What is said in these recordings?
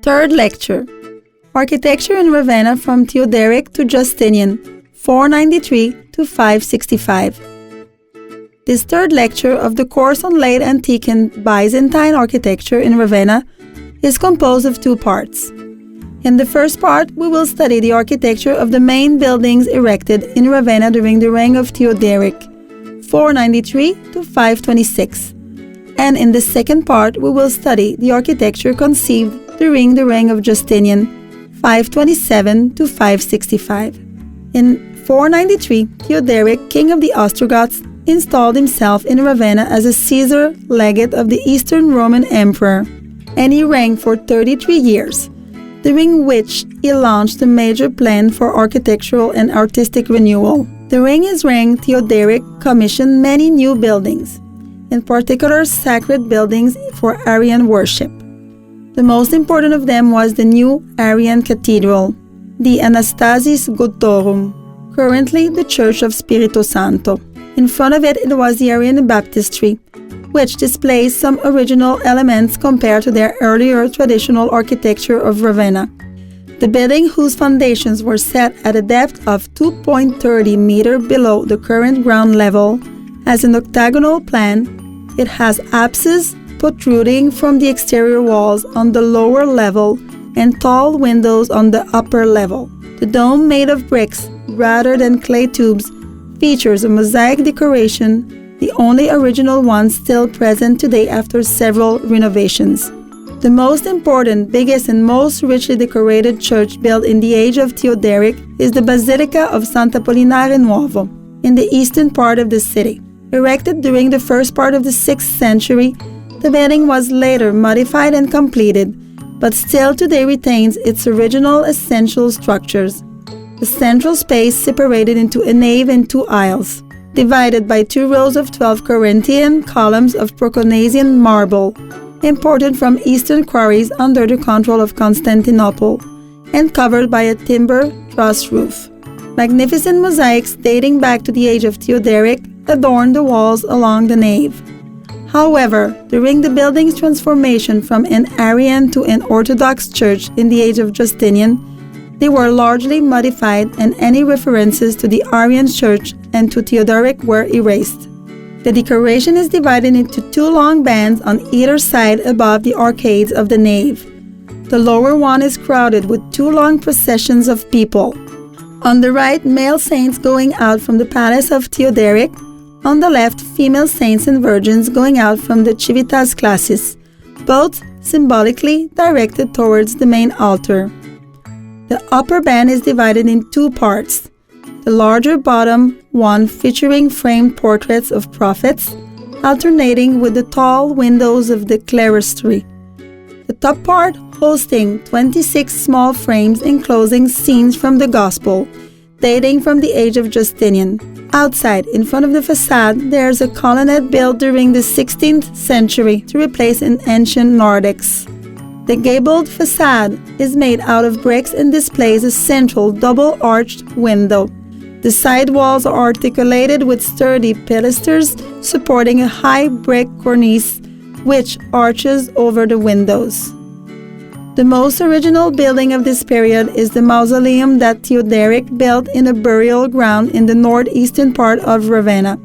Third lecture, Architecture in Ravenna from Theoderic to Justinian, 493 to 565. This third lecture of the course on late Antique and Byzantine Architecture in Ravenna is composed of two parts. In the first part, we will study the architecture of the main buildings erected in Ravenna during the reign of Theoderic, 493 to 526. And in the second part, we will study the architecture conceived during the reign of Justinian, 527 to 565. In 493, Theoderic, king of the Ostrogoths, installed himself in Ravenna as a Caesar legate of the Eastern Roman Emperor, and he reigned for 33 years, during which he launched a major plan for architectural and artistic renewal. During his reign, Theoderic commissioned many new buildings, in particular sacred buildings for Arian worship. The most important of them was the new Arian cathedral, the Anastasis Gottorum, currently the Church of Spirito Santo. In front of it was the Arian baptistry, which displays some original elements compared to their earlier traditional architecture of Ravenna. The building, whose foundations were set at a depth of 2.30 meters below the current ground level, has an octagonal plan. It has apses protruding from the exterior walls on the lower level and tall windows on the upper level. The dome, made of bricks rather than clay tubes, features a mosaic decoration, the only original one still present today after several renovations. The most important, biggest, and most richly decorated church built in the age of Theoderic is the Basilica of Sant'Apollinare Nuovo, in the eastern part of the city. Erected during the first part of the 6th century, the building was later modified and completed, but still today retains its original essential structures. The central space separated into a nave and two aisles, divided by 2 rows of 12 Corinthian columns of Proconnesian marble, imported from eastern quarries under the control of Constantinople, and covered by a timber truss roof. Magnificent mosaics dating back to the age of Theoderic adorn the walls along the nave. However, during the building's transformation from an Arian to an Orthodox church in the age of Justinian, they were largely modified and any references to the Arian church and to Theodoric were erased. The decoration is divided into 2 long bands on either side above the arcades of the nave. The lower one is crowded with 2 long processions of people. On the right, male saints going out from the palace of Theoderic. On the left, female saints and virgins going out from the Civitas Classis, both symbolically directed towards the main altar. The upper band is divided in 2 parts. The larger bottom one featuring framed portraits of prophets, alternating with the tall windows of the clerestory. The top part hosting 26 small frames enclosing scenes from the Gospel, dating from the age of Justinian. Outside, in front of the facade, there is a colonnade built during the 16th century to replace an ancient narthex. The gabled facade is made out of bricks and displays a central double-arched window. The side walls are articulated with sturdy pilasters supporting a high brick cornice which arches over the windows. The most original building of this period is the mausoleum that Theoderic built in a burial ground in the northeastern part of Ravenna,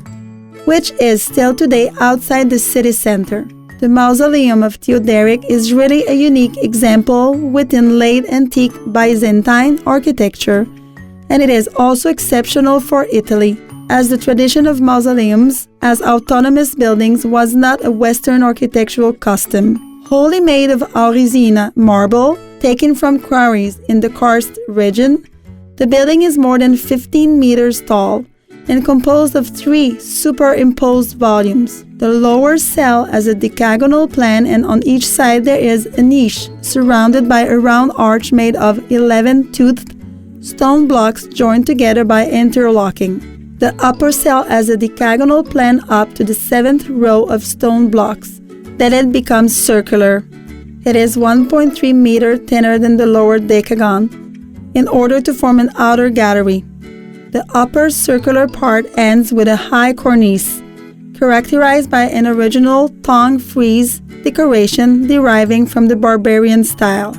which is still today outside the city center. The Mausoleum of Theodoric is really a unique example within late Antique Byzantine architecture, and it is also exceptional for Italy, as the tradition of mausoleums as autonomous buildings was not a Western architectural custom. Wholly made of Aurigena marble, taken from quarries in the karst region, the building is more than 15 meters tall and composed of 3 superimposed volumes. The lower cell has a decagonal plan, and on each side there is a niche surrounded by a round arch made of 11-toothed stone blocks joined together by interlocking. The upper cell has a decagonal plan up to the 7th row of stone blocks. Then it becomes circular. It is 1.3 meters thinner than the lower decagon, in order to form an outer gallery. The upper circular part ends with a high cornice, characterized by an original tongue frieze decoration deriving from the barbarian style.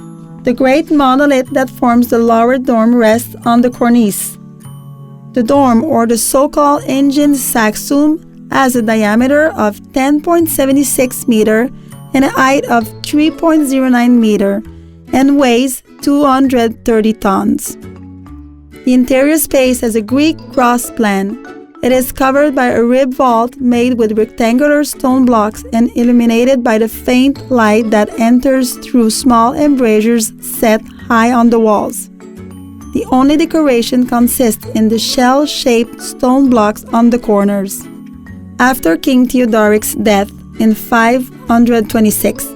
The great monolith that forms the lower dome rests on the cornice. The dome, or the so-called engine saxum, has a diameter of 10.76 meter and a height of 3.09 meter and weighs 230 tons. The interior space has a Greek cross plan. It is covered by a rib vault made with rectangular stone blocks and illuminated by the faint light that enters through small embrasures set high on the walls. The only decoration consists in the shell-shaped stone blocks on the corners. After King Theodoric's death in 526,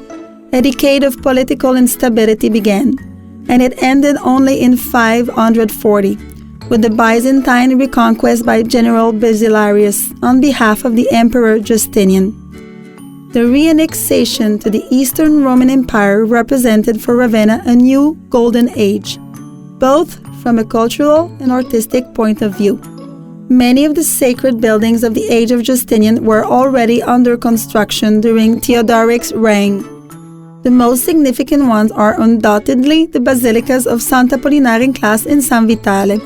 a decade of political instability began, and it ended only in 540, with the Byzantine reconquest by General Basilarius on behalf of the Emperor Justinian. The reannexation to the Eastern Roman Empire represented for Ravenna a new golden age, both from a cultural and artistic point of view. Many of the sacred buildings of the age of Justinian were already under construction during Theodoric's reign. The most significant ones are undoubtedly the Basilicas of Santa Apollinare in Class and San Vitale.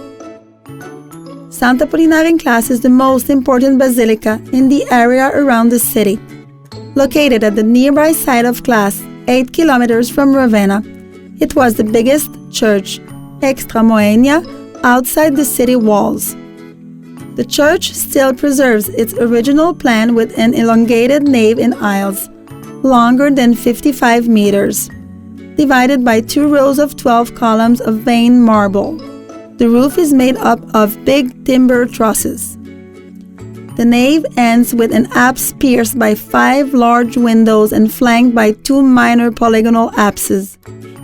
Santa Apollinare in Class is the most important basilica in the area around the city. Located at the nearby site of Class, 8 kilometers from Ravenna, it was the biggest church, extramoenia, outside the city walls. The church still preserves its original plan with an elongated nave and aisles, longer than 55 meters, divided by 2 rows of 12 columns of veined marble. The roof is made up of big timber trusses. The nave ends with an apse pierced by 5 large windows and flanked by 2 minor polygonal apses.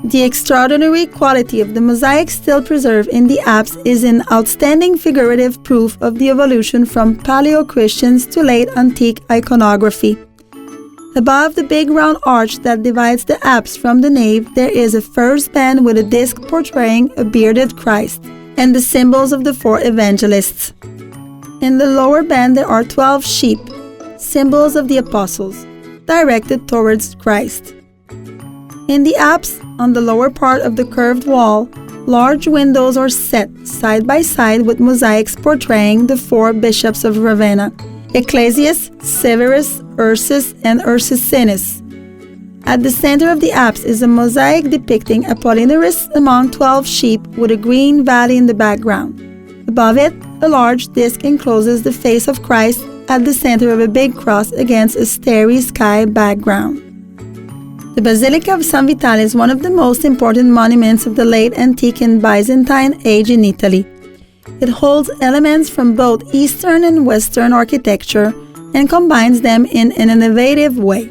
The extraordinary quality of the mosaics still preserved in the apse is an outstanding figurative proof of the evolution from Paleo-Christians to late antique iconography. Above the big round arch that divides the apse from the nave, there is a first band with a disc portraying a bearded Christ and the symbols of the 4 evangelists. In the lower band there are 12 sheep, symbols of the apostles, directed towards Christ. In the apse, on the lower part of the curved wall, large windows are set side by side with mosaics portraying the 4 bishops of Ravenna, Ecclesias, Severus, Ursus, and Ursusinus. At the center of the apse is a mosaic depicting Apollinaris among 12 sheep with a green valley in the background. Above it, a large disc encloses the face of Christ at the center of a big cross against a starry sky background. The Basilica of San Vitale is one of the most important monuments of the late Antique and Byzantine age in Italy. It holds elements from both Eastern and Western architecture and combines them in an innovative way.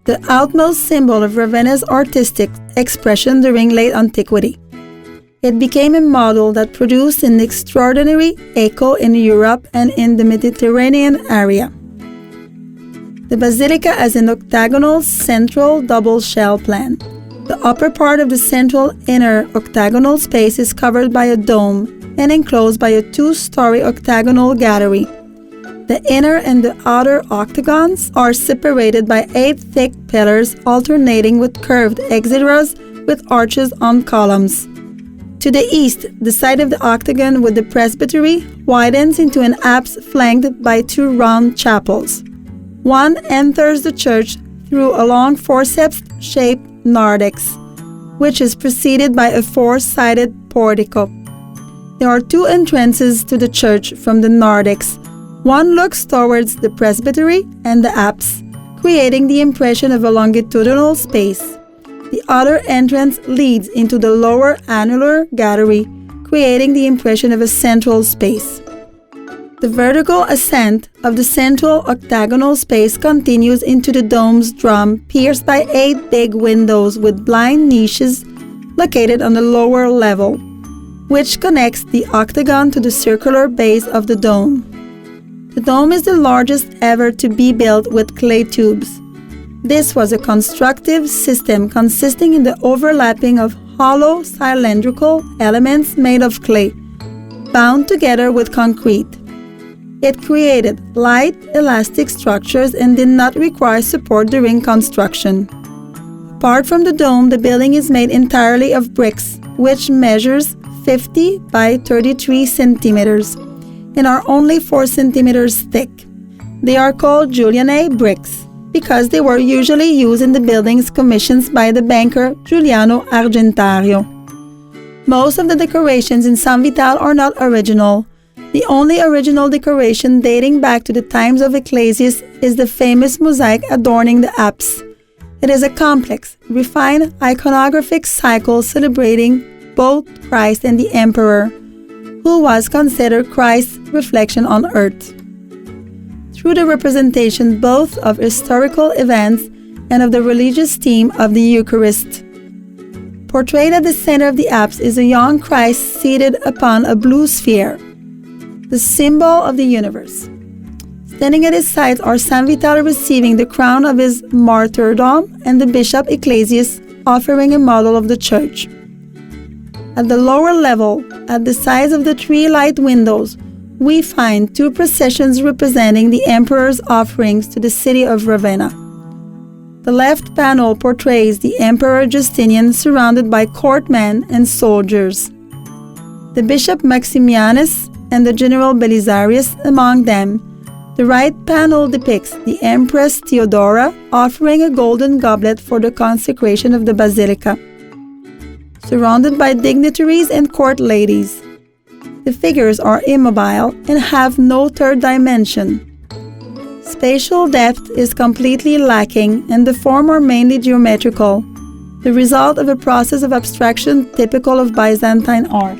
The outmost symbol of Ravenna's artistic expression during late antiquity. It became a model that produced an extraordinary echo in Europe and in the Mediterranean area. The basilica has an octagonal central double shell plan. The upper part of the central inner octagonal space is covered by a dome and enclosed by a 2-story octagonal gallery. The inner and the outer octagons are separated by 8 thick pillars alternating with curved exedras with arches on columns. To the east, the side of the octagon with the presbytery widens into an apse flanked by 2 round chapels. One enters the church through a long forceps-shaped narthex, which is preceded by a 4-sided portico. There are 2 entrances to the church from the narthex. One looks towards the presbytery and the apse, creating the impression of a longitudinal space. The other entrance leads into the lower annular gallery, creating the impression of a central space. The vertical ascent of the central octagonal space continues into the dome's drum, pierced by 8 big windows with blind niches located on the lower level, which connects the octagon to the circular base of the dome. The dome is the largest ever to be built with clay tubes. This was a constructive system consisting in the overlapping of hollow cylindrical elements made of clay, bound together with concrete. It created light, elastic structures and did not require support during construction. Apart from the dome, the building is made entirely of bricks, which measures 50 by 33 centimeters and are only 4 centimeters thick. They are called Julianate bricks because they were usually used in the buildings commissioned by the banker Giuliano Argentario. Most of the decorations in San Vitale are not original. The only original decoration dating back to the times of Ecclesias is the famous mosaic adorning the apse. It is a complex, refined iconographic cycle celebrating both Christ and the Emperor, who was considered Christ's reflection on earth. Through the representation both of historical events and of the religious theme of the Eucharist. Portrayed at the center of the apse is a young Christ seated upon a blue sphere, the symbol of the universe. Standing at his side are San Vitale receiving the crown of his martyrdom and the bishop Ecclesias offering a model of the church. At the lower level, at the sides of the 3 light windows, we find 2 processions representing the emperor's offerings to the city of Ravenna. The left panel portrays the Emperor Justinian surrounded by courtmen and soldiers, the Bishop Maximianus and the General Belisarius among them. The right panel depicts the Empress Theodora offering a golden goblet for the consecration of the Basilica, surrounded by dignitaries and court ladies. The figures are immobile and have no third dimension. Spatial depth is completely lacking and the form are mainly geometrical, the result of a process of abstraction typical of Byzantine art.